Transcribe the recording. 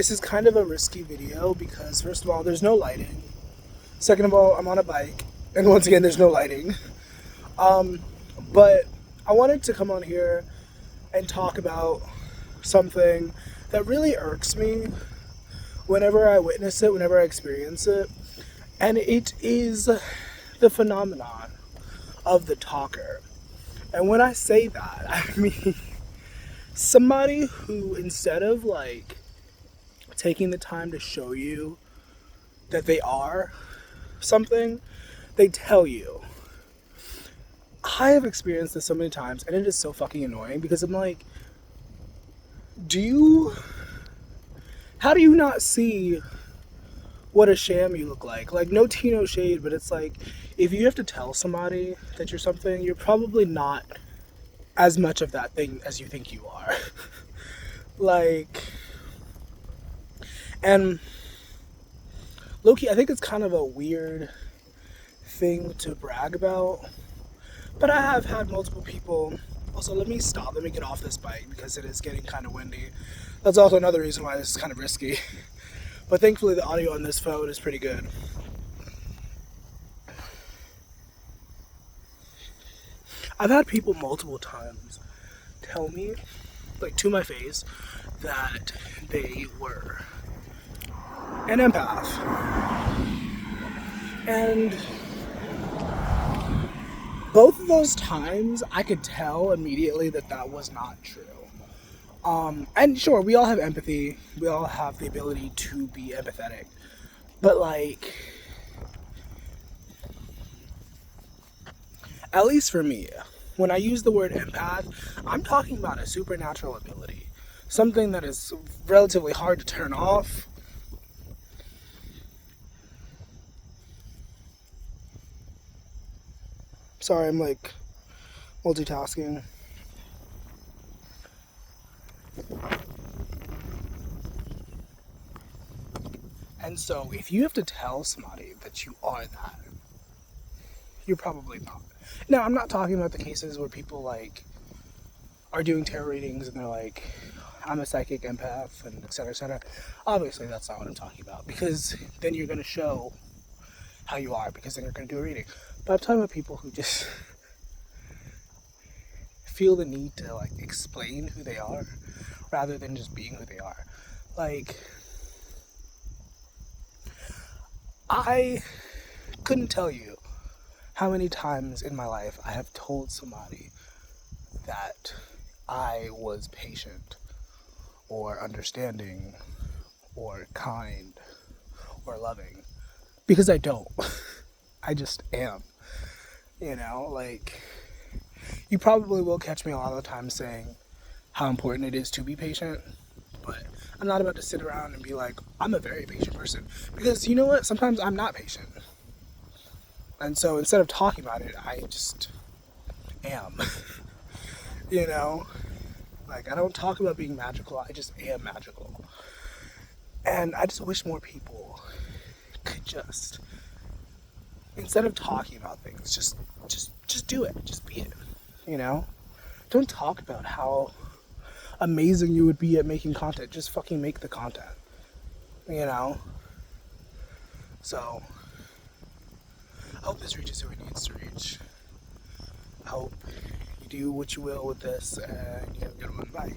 This is kind of a risky video because, first of all, there's no lighting. Second of all, I'm on a bike. And once again, there's no lighting. But I wanted to come on here and talk about something that really irks me whenever I witness it, whenever I experience it. And it is the phenomenon of the talker. And when I say that, I mean somebody who, instead of like taking the time to show you that they are something, they tell you. I have experienced this so many times, and it is so fucking annoying because I'm like, how do you not see what a sham you look like? Like, no tea, no shade, but it's like, if you have to tell somebody that you're something, you're probably not as much of that thing as you think you are. Like, and low-key, I think it's kind of a weird thing to brag about, but I have had multiple people. Also, let me get off this bike because it is getting kind of windy. That's also another reason why this is kind of risky. But thankfully the audio on this phone is pretty good. I've had people multiple times tell me, like to my face, that they were an empath. And both of those times, I could tell immediately that that was not true. And sure, we all have empathy. We all have the ability to be empathetic. But like, at least for me, when I use the word empath, I'm talking about a supernatural ability. Something that is relatively hard to turn off. Sorry, I'm like multitasking. And so, if you have to tell somebody that you are that, you're probably not. Now, I'm not talking about the cases where people like are doing tarot readings and they're like, I'm a psychic empath and et cetera, et cetera. Obviously, that's not what I'm talking about, because then you're going to show how you are, because then you're going to do a reading. But I'm talking about people who just feel the need to like explain who they are rather than just being who they are. Like, I couldn't tell you how many times in my life I have told somebody that I was patient or understanding or kind or loving, because I don't. I just am. You know, like, you probably will catch me a lot of the time saying how important it is to be patient, but I'm not about to sit around and be like, I'm a very patient person, because you know what? Sometimes I'm not patient. And so instead of talking about it, I just am. You know? Like, I don't talk about being magical, I just am magical. And I just wish more people could just, instead of talking about things, just do it. Just be it. You know? Don't talk about how amazing you would be at making content. Just fucking make the content. You know? So, I hope this reaches who it needs to reach. I hope you do what you will with this, and you have a good one. Bye.